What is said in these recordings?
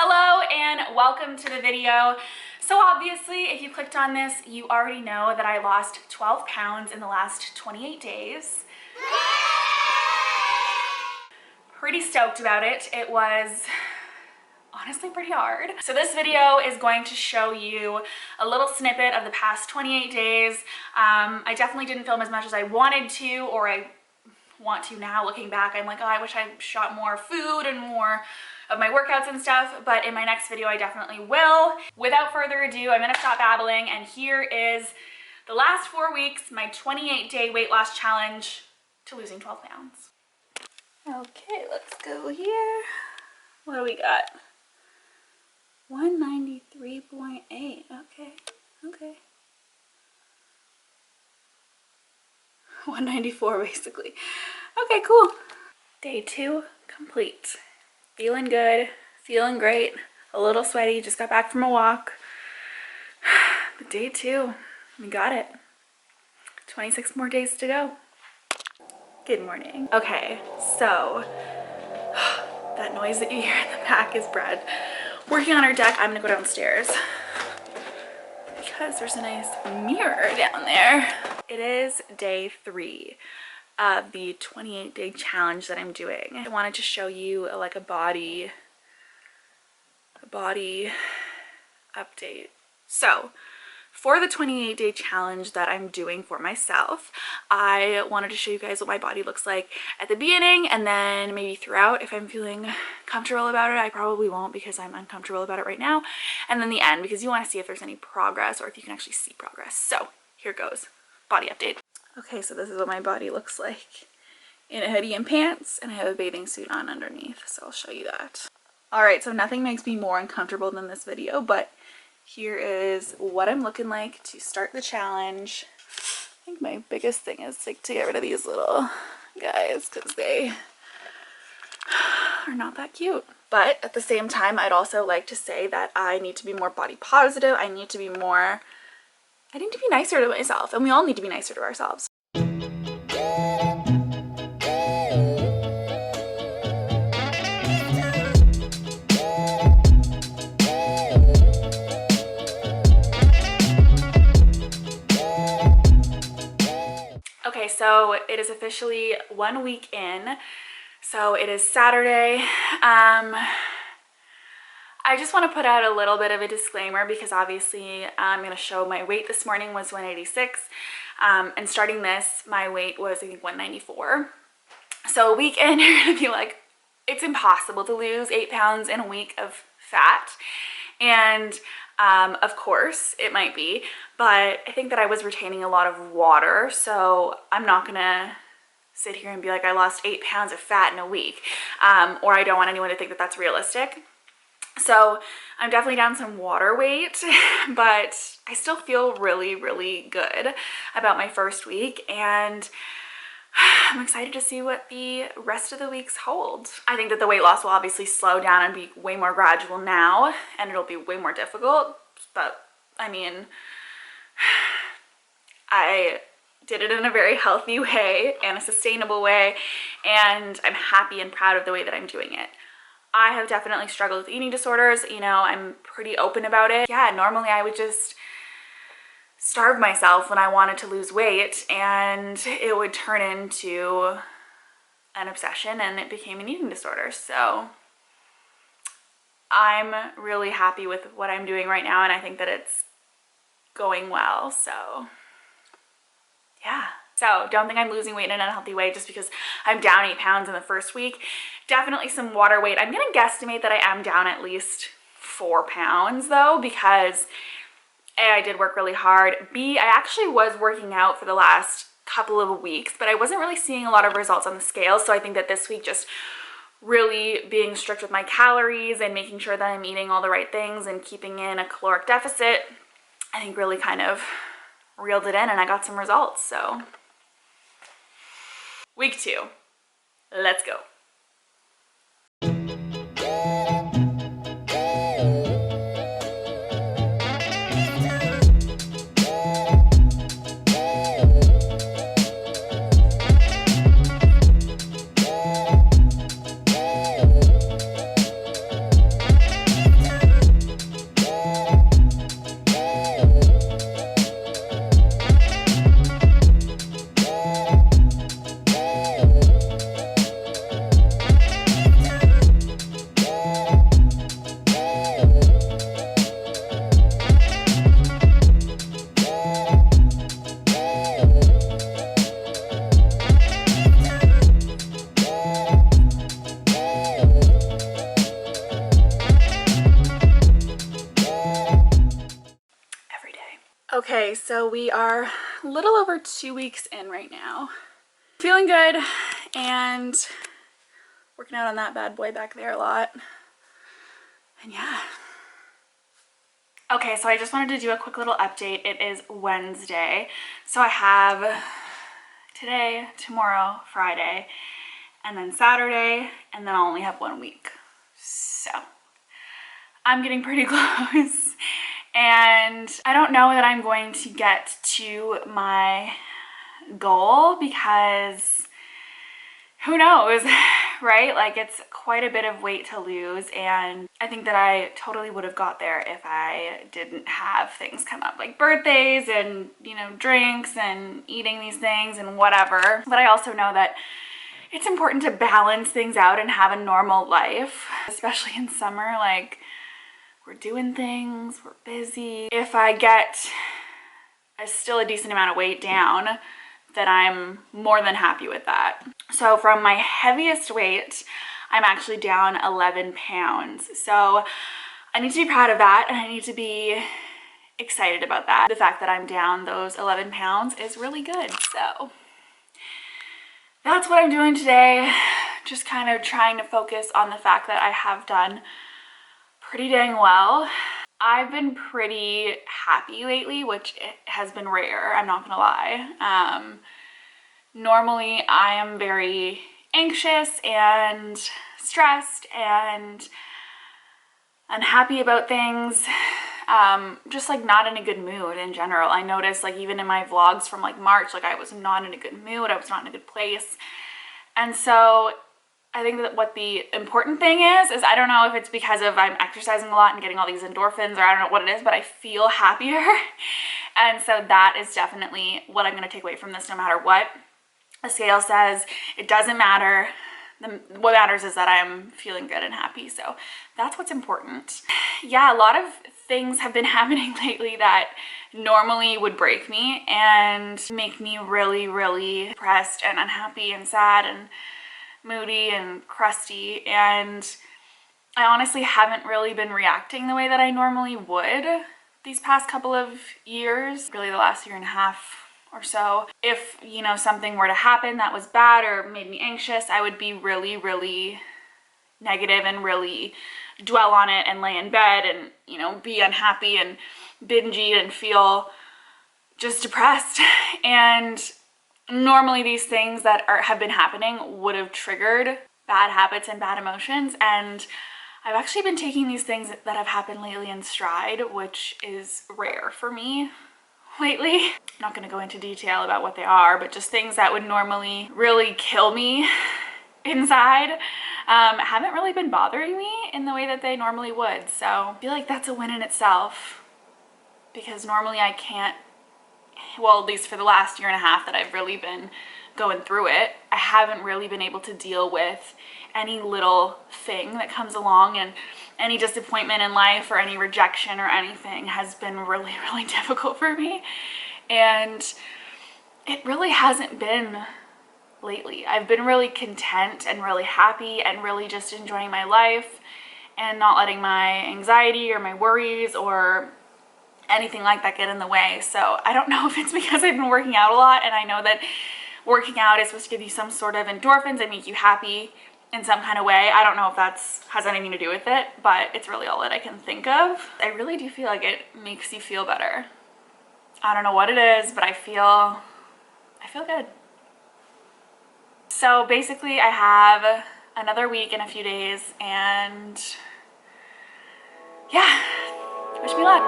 Hello and welcome to the video. So obviously, if you clicked on this, you already know that I lost 12 pounds in the last 28 days. Pretty stoked about it. It was honestly pretty hard. So this video is going to show you a little snippet of the past 28 days. I definitely didn't film as much as I wanted to, or I want to now. Looking back, I'm like, oh, I wish I shot more food and more of my workouts and stuff, but in my next video I definitely will. Without further ado, I'm gonna stop babbling, and here is the last 4 weeks, my 28-day weight loss challenge to losing 12 pounds. Okay, let's go here. What do we got? 193.8, okay. 194 basically. Okay, cool. Day 2 complete. Feeling good, feeling great, a little sweaty, just got back from a walk. But day 2, we got it. 26 more days to go. Good morning. Okay, so that noise that you hear in the back is Brad working on our deck. I'm gonna go downstairs because there's a nice mirror down there. It is day 3 of the 28-day challenge that I'm doing. I wanted to show you like a body update. So for the 28-day challenge that I'm doing for myself, I wanted to show you guys what my body looks like at the beginning and then maybe throughout. If I'm feeling comfortable about it, I probably won't because I'm uncomfortable about it right now, and then the end because you want to see if there's any progress or if you can actually see progress. So here goes, body update. Okay, so this is what my body looks like in a hoodie and pants, and I have a bathing suit on underneath, so I'll show you that. All right, so nothing makes me more uncomfortable than this video, but here is what I'm looking like to start the challenge. I think my biggest thing is like to get rid of these little guys because they are not that cute. But at the same time, I'd also like to say that I need to be more body positive. I need to be nicer to myself, and we all need to be nicer to ourselves. Okay, so it is officially 1 week in. So it is Saturday. I just want to put out a little bit of a disclaimer because obviously I'm going to show my weight this morning was 186, and starting this, my weight was I think 194. So a week in, you're going to be like, it's impossible to lose 8 pounds in a week of fat. And of course it might be, but I think that I was retaining a lot of water, so I'm not going to sit here and be like I lost 8 pounds of fat in a week, or I don't want anyone to think that that's realistic. So I'm definitely down some water weight, but I still feel really, really good about my first week, and I'm excited to see what the rest of the weeks hold. I think that the weight loss will obviously slow down and be way more gradual now, and it'll be way more difficult, but I mean, I did it in a very healthy way and a sustainable way, and I'm happy and proud of the way that I'm doing it. I have definitely struggled with eating disorders, you know, I'm pretty open about it. Yeah, normally I would just starve myself when I wanted to lose weight, and it would turn into an obsession and it became an eating disorder. So I'm really happy with what I'm doing right now, and I think that it's going well. So yeah. So don't think I'm losing weight in an unhealthy way just because I'm down 8 pounds in the first week. Definitely some water weight. I'm gonna guesstimate that I am down at least 4 pounds though, because A, I did work really hard. B, I actually was working out for the last couple of weeks, but I wasn't really seeing a lot of results on the scale. So I think that this week, just really being strict with my calories and making sure that I'm eating all the right things and keeping in a caloric deficit, I think really kind of reeled it in, and I got some results. So week 2, let's go. Okay, so we are a little over 2 weeks in right now. Feeling good and working out on that bad boy back there a lot. And yeah. Okay, so I just wanted to do a quick little update. It is Wednesday. So I have today, tomorrow, Friday, and then Saturday, and then I'll only have 1 week. So I'm getting pretty close. And I don't know that I'm going to get to my goal because who knows, right? Like, it's quite a bit of weight to lose, and I think that I totally would have got there if I didn't have things come up like birthdays and, you know, drinks and eating these things and whatever. But I also know that it's important to balance things out and have a normal life, especially in summer. Like, we're doing things, we're busy. If I get still a decent amount of weight down, then I'm more than happy with that. So from my heaviest weight, I'm actually down 11 pounds. So I need to be proud of that, and I need to be excited about that. The fact that I'm down those 11 pounds is really good. So that's what I'm doing today. Just kind of trying to focus on the fact that I have done pretty dang well. I've been pretty happy lately, which has been rare, I'm not gonna lie. Normally I am very anxious and stressed and unhappy about things, just like not in a good mood in general. I noticed, like, even in my vlogs from like March, like I was not in a good mood, I was not in a good place. And so I think that what the important thing is I don't know if it's because of I'm exercising a lot and getting all these endorphins, or I don't know what it is, but I feel happier. And so that is definitely what I'm going to take away from this no matter what the scale says. It doesn't matter. What matters is that I'm feeling good and happy. So that's what's important. Yeah, a lot of things have been happening lately that normally would break me and make me really, really depressed and unhappy and sad and moody and crusty, and I honestly haven't really been reacting the way that I normally would these past couple of years, really the last year and a half or so. If, you know, something were to happen that was bad or made me anxious, I would be really, really negative and really dwell on it and lay in bed and, you know, be unhappy and binge eat and feel just depressed. And normally these things that have been happening would have triggered bad habits and bad emotions, and I've actually been taking these things that have happened lately in stride, which is rare for me lately. I'm not going to go into detail about what they are, but just things that would normally really kill me inside haven't really been bothering me in the way that they normally would. So I feel like that's a win in itself, because normally I can't, well, at least for the last year and a half that I've really been going through it, I haven't really been able to deal with any little thing that comes along, and any disappointment in life or any rejection or anything has been really, really difficult for me. And it really hasn't been lately. I've been really content and really happy and really just enjoying my life and not letting my anxiety or my worries or anything like that get in the way. So I don't know if it's because I've been working out a lot, and I know that working out is supposed to give you some sort of endorphins and make you happy in some kind of way. I don't know if that's has anything to do with it, but it's really all that I can think of. I really do feel like it makes you feel better. I don't know what it is, but I feel good. So basically I have another week in a few days, and yeah, wish me luck.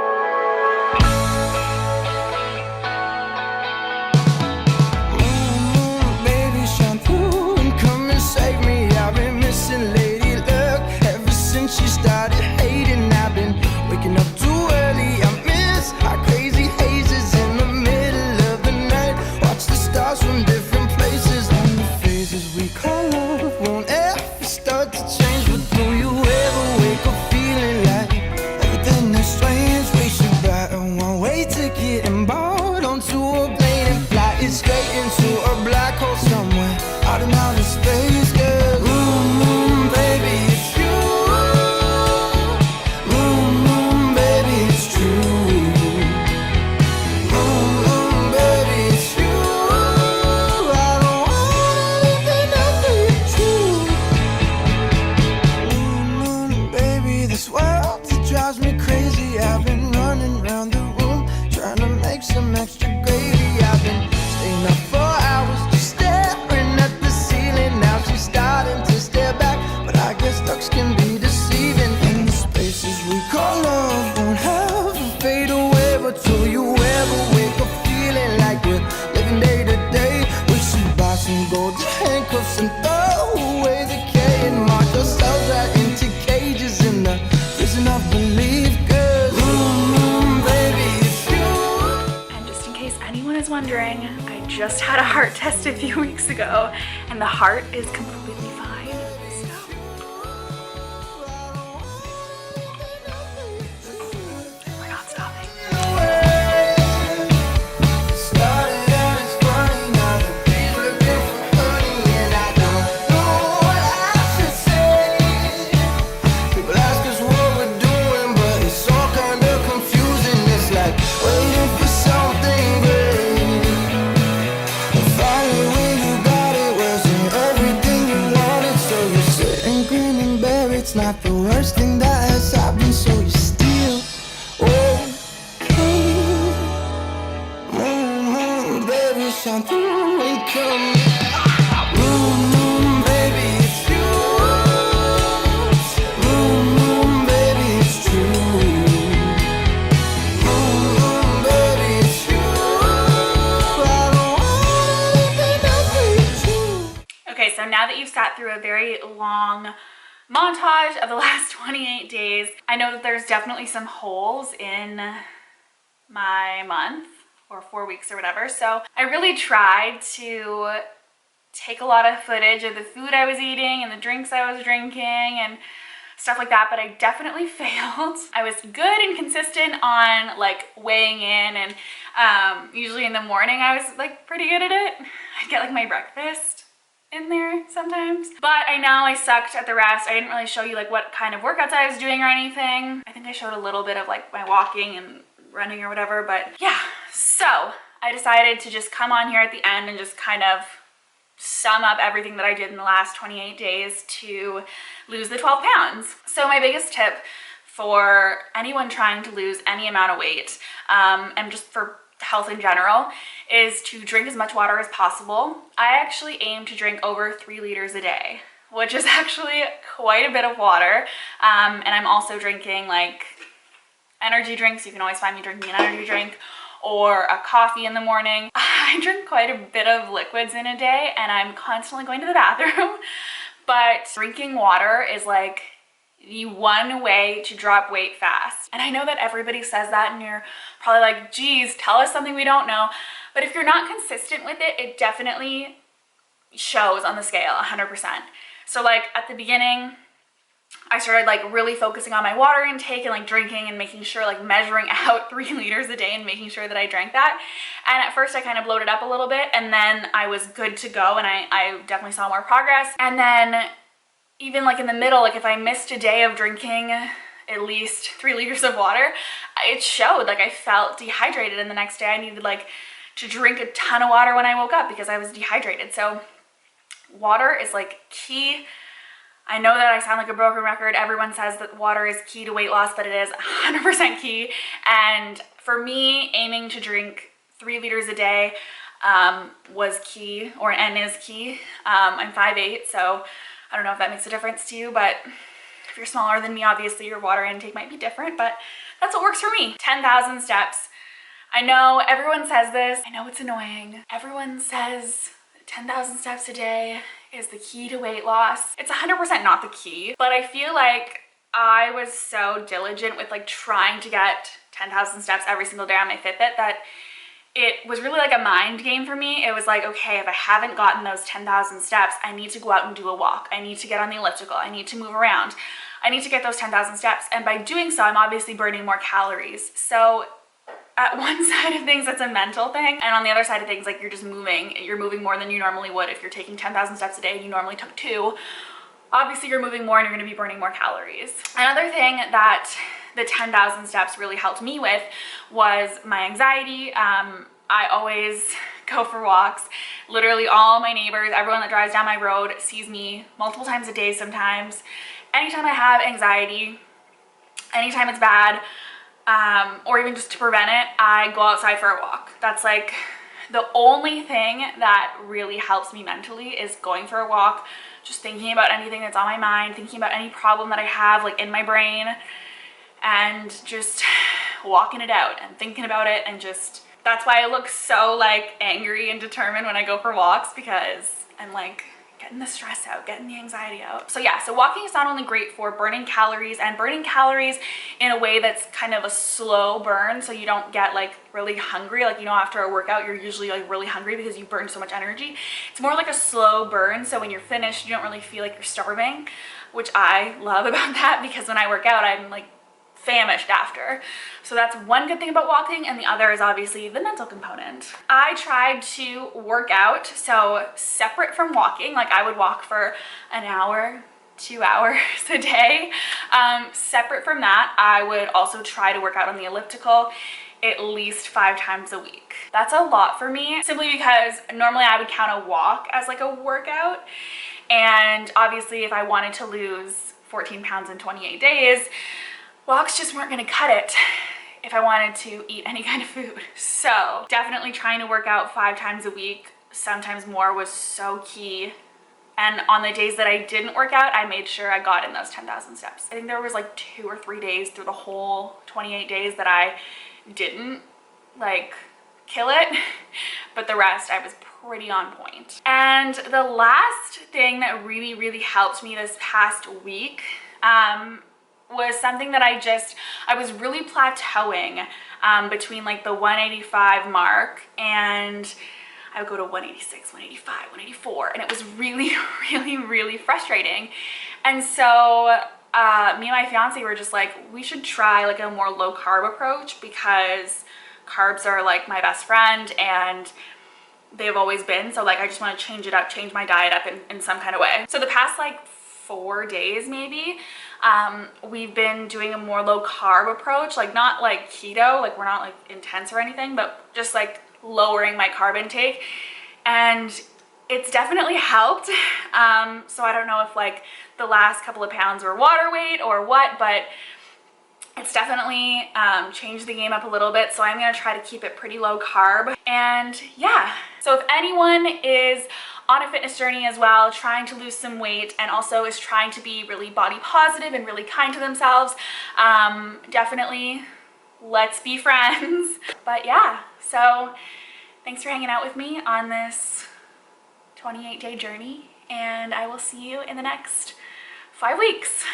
Lady luck, ever since she started hating, I've been waking up too early. I miss our crazy hazes in the middle of the night. Watch the stars from different places, and the phases we call love won't ever start to change. But do you ever wake up feeling like everything is strange? We should buy a one-way ticket and board onto a plane and fly it straight into a black hole somewhere out in outer space, girl. Baby, it's you. Moon, moon, baby. drives me crazy. I've been running around the room trying to make some extra gravy. I've been staying up for hours just staring at the ceiling. Now she's starting to stare back, but I guess looks can be deceiving. And the spaces we call love won't have to fade away. But do you ever wake up feeling like we're living day to day? We should buy some gold handcuffs and throw away the K and mark ourselves right into cages in the prison of belief. 'Cause baby, it's you. And just in case anyone is wondering, I just had a heart test a few weeks ago, and the heart is completely fine. So we're not stopping. Started out as funny, now the bees looking for honey, and I don't know what I should say. People ask us what we're doing, but it's all kind of confusing. It's like waiting for something great. And finally when you got it, wasn't everything you wanted. So you sit and grin and bear, it's not the worst thing that has happened. So you still okay. Baby, something will come. Baby, it's you. Baby, it's true. Baby, it's you. I don't wanna be true. Okay, so now that you've sat through a very long montage of the last 28 days, I know that there's definitely some holes in my month or 4 weeks or whatever. So I really tried to take a lot of footage of the food I was eating and the drinks I was drinking and stuff like that, but I definitely failed. I was good and consistent on like weighing in, and usually in the morning I was like pretty good at it. I'd get like my breakfast in there sometimes, but I know I sucked at the rest. I didn't really show you like what kind of workouts I was doing or anything. I think I showed a little bit of like my walking and running or whatever, but yeah. So I decided to just come on here at the end and just kind of sum up everything that I did in the last 28 days to lose the 12 pounds. So my biggest tip for anyone trying to lose any amount of weight, and just for health in general, is to drink as much water as possible. I actually aim to drink over 3 liters a day, which is actually quite a bit of water. And I'm also drinking like energy drinks. You can always find me drinking an energy drink or a coffee in the morning. I drink quite a bit of liquids in a day, and I'm constantly going to the bathroom. But drinking water is like the one way to drop weight fast. And I know that everybody says that, and you're probably like, geez, tell us something we don't know. But if you're not consistent with it, it definitely shows on the scale 100%. So like at the beginning, I started like really focusing on my water intake and like drinking and making sure, like measuring out 3 liters a day and making sure that I drank that. And at first I kind of bloated up a little bit, and then I was good to go, and I definitely saw more progress. And then even like in the middle, like if I missed a day of drinking at least 3 liters of water, it showed. Like I felt dehydrated, and the next day I needed like to drink a ton of water when I woke up because I was dehydrated. So water is like key. I know that I sound like a broken record. Everyone says that water is key to weight loss, but it is 100% key. And for me, aiming to drink 3 liters a day was key, and is key. I'm 5'8", so I don't know if that makes a difference to you, but if you're smaller than me, obviously your water intake might be different, but that's what works for me. 10,000 steps. I know everyone says this. I know it's annoying. Everyone says 10,000 steps a day is the key to weight loss. It's 100% not the key, but I feel like I was so diligent with like trying to get 10,000 steps every single day on my Fitbit that it was really like a mind game for me. It was like, okay, if I haven't gotten those 10,000 steps, I need to go out and do a walk. I need to get on the elliptical. I need to move around. I need to get those 10,000 steps. And by doing so, I'm obviously burning more calories. So at one side of things, that's a mental thing. And on the other side of things, like you're moving more than you normally would. If you're taking 10,000 steps a day and you normally took 2, obviously you're moving more and you're gonna be burning more calories. Another thing that the 10,000 steps really helped me with was my anxiety. I always go for walks. Literally all my neighbors, everyone that drives down my road sees me multiple times a day sometimes. Anytime I have anxiety, anytime it's bad, or even just to prevent it, I go outside for a walk. That's like the only thing that really helps me mentally, is going for a walk, just thinking about anything that's on my mind, thinking about any problem that I have like in my brain, and just walking it out and thinking about it, and just, that's why I look so like angry and determined when I go for walks, because I'm like getting the stress out, getting the anxiety out. So yeah, so walking is not only great for burning calories, and burning calories in a way that's kind of a slow burn, so you don't get like really hungry. Like, you know, after a workout, you're usually like really hungry because you burn so much energy. It's more like a slow burn, so when you're finished, you don't really feel like you're starving, which I love about that, because when I work out, I'm like famished after. So that's one good thing about walking, and the other is obviously the mental component. I tried to work out, so separate from walking, like I would walk for an hour, 2 hours a day. Separate from that, I would also try to work out on the elliptical at least 5 times a week. That's a lot for me, simply because normally I would count a walk as like a workout, and obviously if I wanted to lose 14 pounds in 28 days, walks just weren't gonna cut it if I wanted to eat any kind of food. So definitely trying to work out 5 times a week, sometimes more, was so key. And on the days that I didn't work out, I made sure I got in those 10,000 steps. I think there was like 2 or 3 days through the whole 28 days that I didn't like kill it, but the rest I was pretty on point. And the last thing that really helped me this past week, was something that I was really plateauing between like the 185 mark, and I would go to 186, 185, 184, and it was really frustrating. And so me and my fiance were just like, we should try like a more low carb approach, because carbs are like my best friend, and they've always been. So like, I just want to change it up, change my diet up in some kind of way. So the past like 4 days maybe, we've been doing a more low carb approach, like not like keto, like we're not like intense or anything, but just like lowering my carb intake, and it's definitely helped. So I don't know if like the last couple of pounds were water weight or what, but it's definitely changed the game up a little bit. So I'm gonna try to keep it pretty low carb. And yeah, so if anyone is on a fitness journey as well, trying to lose some weight, and also is trying to be really body positive and really kind to themselves, definitely let's be friends. But yeah, so thanks for hanging out with me on this 28-day journey, and I will see you in the next 5 weeks.